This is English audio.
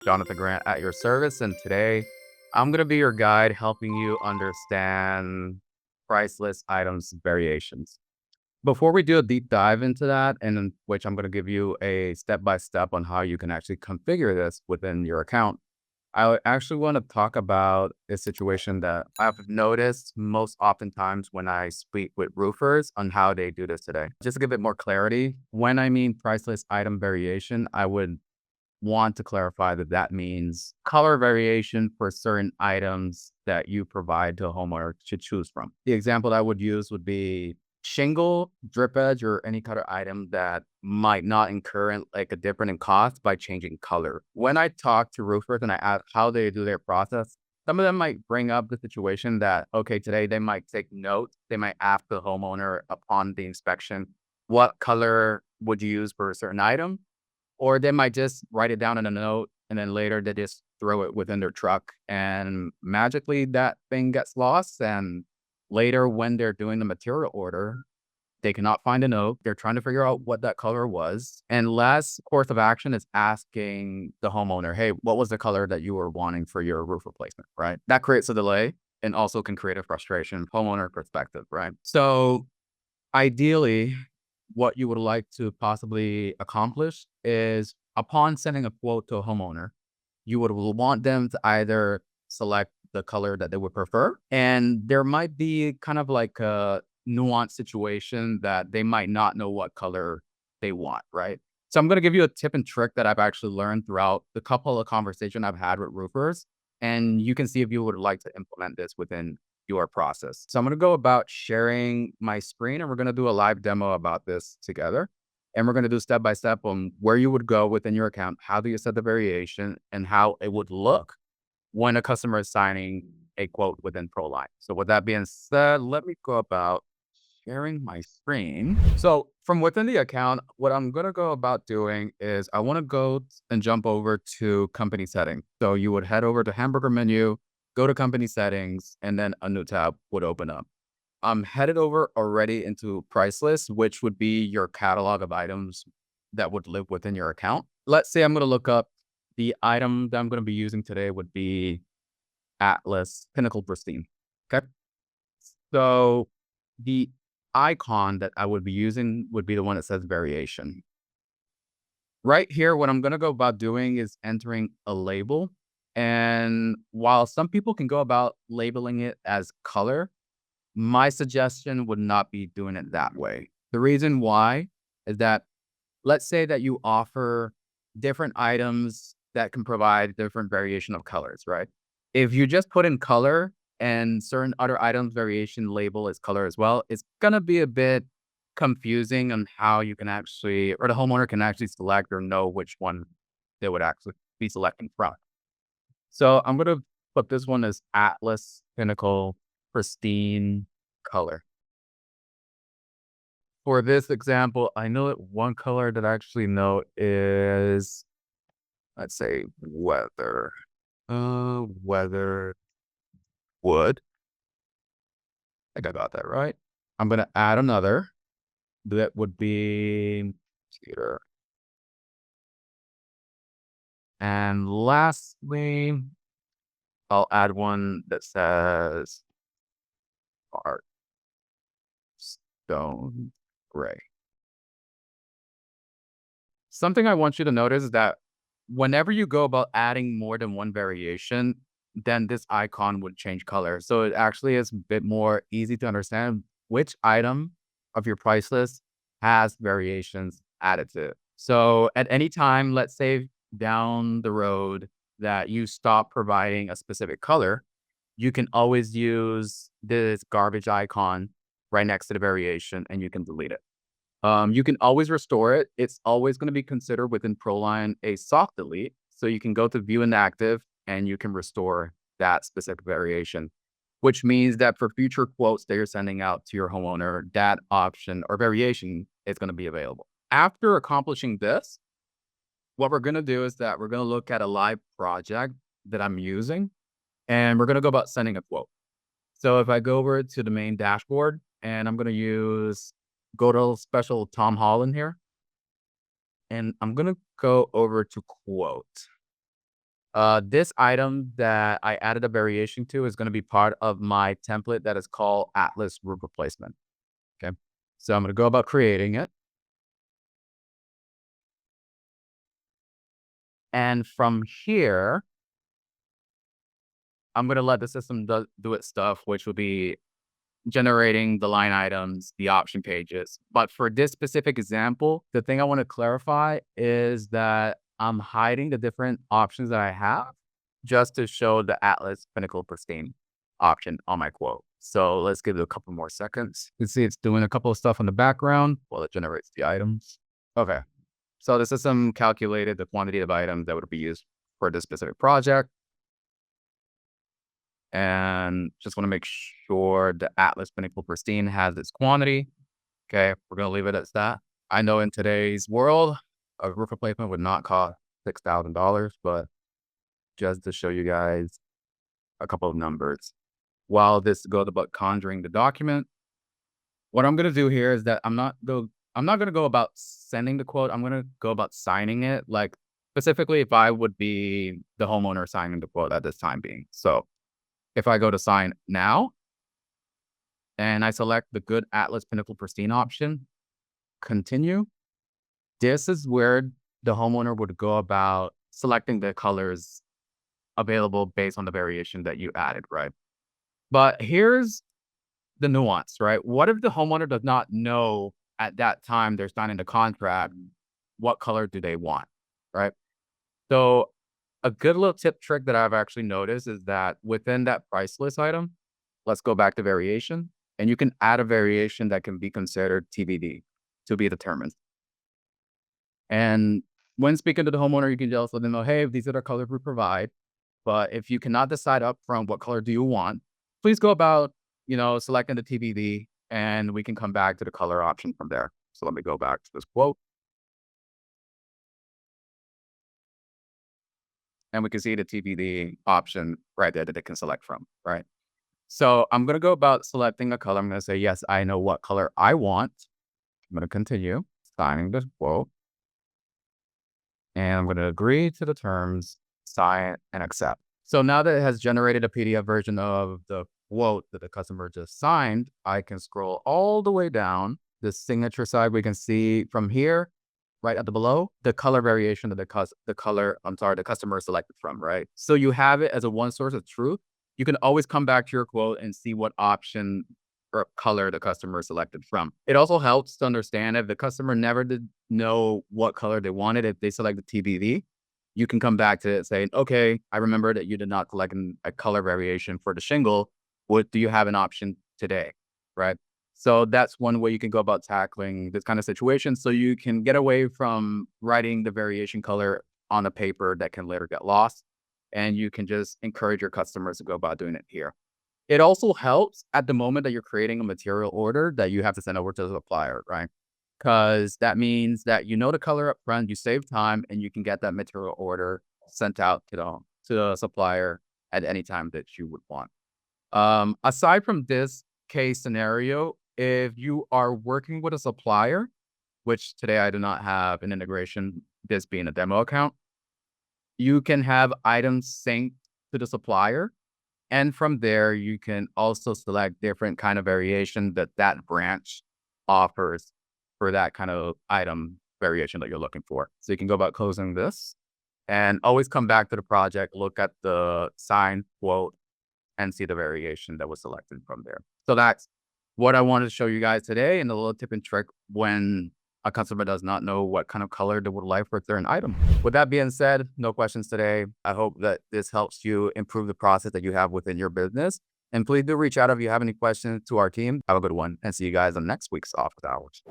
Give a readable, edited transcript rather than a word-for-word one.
Jonathan Grant at your service, and today I'm going to be your guide helping you understand price list items variations. Before we do a deep dive into that, and in which I'm going to give you a step by step on how you can actually configure this within your account, I actually want to talk about a situation that I've noticed most oftentimes when I speak with roofers on how they do this today. Just to give it more clarity, when I mean price list item variation, I would want to clarify that that means color variation for certain items that you provide to a homeowner to choose from. The example I would use would be shingle, drip edge, or any kind of item that might not incur like a difference in cost by changing color. When I talk to roofers and I ask how they do their process, some of them might bring up the situation that, okay, today they might take note. They might ask the homeowner upon the inspection, what color would you use for a certain item? Or they might just write it down in a note, and then later they just throw it within their truck, and magically that thing gets lost, and later when they're doing the material order, they cannot find a note. They're trying to figure out what that color was, and last course of action is asking the homeowner, "Hey, what was the color that you were wanting for your roof replacement?" Right? That creates a delay and also can create a frustration homeowner perspective, right? So ideally, what you would like to possibly accomplish is upon sending a quote to a homeowner, you would want them to either select the color that they would prefer. And there might be kind of like a nuanced situation that they might not know what color they want, right? So I'm going to give you a tip and trick that I've actually learned throughout the couple of conversations I've had with roofers. And you can see if you would like to implement this within your process. So I'm going to go about sharing my screen and we're going to do a live demo about this together. And we're going to do step by step on where you would go within your account, how do you set the variation, and how it would look when a customer is signing a quote within ProLine. So with that being said, let me go about sharing my screen. So from within the account, what I'm going to go about doing is I want to go and jump over to company settings. So you would head over to hamburger menu, go to company settings, and then a new tab would open up. I'm headed over already into price list, which would be your catalog of items that would live within your account. Let's say I'm going to look up the item that I'm going to be using today would be Atlas Pinnacle Pristine. Okay. So the icon that I would be using would be the one that says variation. Right here, what I'm going to go about doing is entering a label. And while some people can go about labeling it as color, my suggestion would not be doing it that way. The reason why is that let's say that you offer different items that can provide different variation of colors, right? If you just put in color and certain other items variation label as color as well, it's gonna be a bit confusing on how you can actually or the homeowner can actually select or know which one they would actually be selecting from. So I'm gonna put this one as Atlas Pinnacle Pristine Color. For this example, I know that one color that I actually know is, let's say, weather. Weather wood. I think I got that right. I'm gonna add another. That would be cedar. And lastly, I'll add one that says art stone gray. Something I want you to notice is that whenever you go about adding more than one variation, then this icon would change color. So it actually is a bit more easy to understand which item of your price list has variations added to it. So at any time, let's say down the road that you stop providing a specific color, you can always use this garbage icon right next to the variation and you can delete it. You can always restore it. It's always going to be considered within ProLine a soft delete. So you can go to view inactive and you can restore that specific variation, which means that for future quotes that you're sending out to your homeowner, that option or variation is going to be available. After accomplishing this, what we're going to do is that we're going to look at a live project that I'm using and we're going to go about sending a quote. So if I go over to the main dashboard and I'm going to go to special Tom Holland here, and I'm going to go over to quote. This item that I added a variation to is going to be part of my template that is called Atlas Group Replacement. Okay. So I'm going to go about creating it. And from here, I'm going to let the system do its stuff, which will be generating the line items, the option pages. But for this specific example, the thing I want to clarify is that I'm hiding the different options that I have just to show the Atlas Pinnacle Pristine option on my quote. So let's give it a couple more seconds. You can see it's doing a couple of stuff in the background while it generates the items. Okay. So the system calculated the quantity of items that would be used for this specific project. And just want to make sure the Atlas Pinnacle Pristine has its quantity. Okay, we're going to leave it at that. I know in today's world, a roof replacement would not cost $6,000, but just to show you guys a couple of numbers. While this goes about conjuring the document, what I'm going to do here is that I'm not going to go about sending the quote. I'm going to go about signing it. Like specifically, if I would be the homeowner signing the quote at this time being. So if I go to sign now and I select the good Atlas Pinnacle Pristine option, continue, this is where the homeowner would go about selecting the colors available based on the variation that you added, right? But here's the nuance, right? What if the homeowner does not know at that time they're signing the contract, what color do they want, right? So a good little tip trick that I've actually noticed is that within that price list item, let's go back to variation, and you can add a variation that can be considered TBD, to be determined. And when speaking to the homeowner, you can just let them know, hey, these are the colors we provide. But if you cannot decide upfront what color do you want, please go about, selecting the TBD, and we can come back to the color option from there. So let me go back to this quote. And we can see the TBD option right there that they can select from, right? So I'm going to go about selecting a color. I'm going to say, yes, I know what color I want. I'm going to continue signing the quote. And I'm going to agree to the terms, sign, and accept. So now that it has generated a PDF version of the quote that the customer just signed, I can scroll all the way down the signature side. We can see from here, right at the below, the color variation that the customer selected from, right? So you have it as a one source of truth. You can always come back to your quote and see what option or color the customer selected from. It also helps to understand if the customer never did know what color they wanted, if they selected TBD, you can come back to it saying, okay, I remember that you did not select a color variation for the shingle. What do you have an option today? Right. So that's one way you can go about tackling this kind of situation. So you can get away from writing the variation color on a paper that can later get lost. And you can just encourage your customers to go about doing it here. It also helps at the moment that you're creating a material order that you have to send over to the supplier, right? Because that means that you know the color up front, you save time, and you can get that material order sent out to the supplier at any time that you would want. Aside from this case scenario, if you are working with a supplier, which today I do not have an integration, this being a demo account, you can have items synced to the supplier. And from there, you can also select different kind of variation that that branch offers for that kind of item variation that you're looking for. So you can go about closing this and always come back to the project, look at the signed quote, and see the variation that was selected from there. So that's what I wanted to show you guys today, and a little tip and trick when a customer does not know what kind of color they would like for a certain item. With that being said, no questions today. I hope that this helps you improve the process that you have within your business. And please do reach out if you have any questions to our team. Have a good one, and see you guys on next week's Office Hours.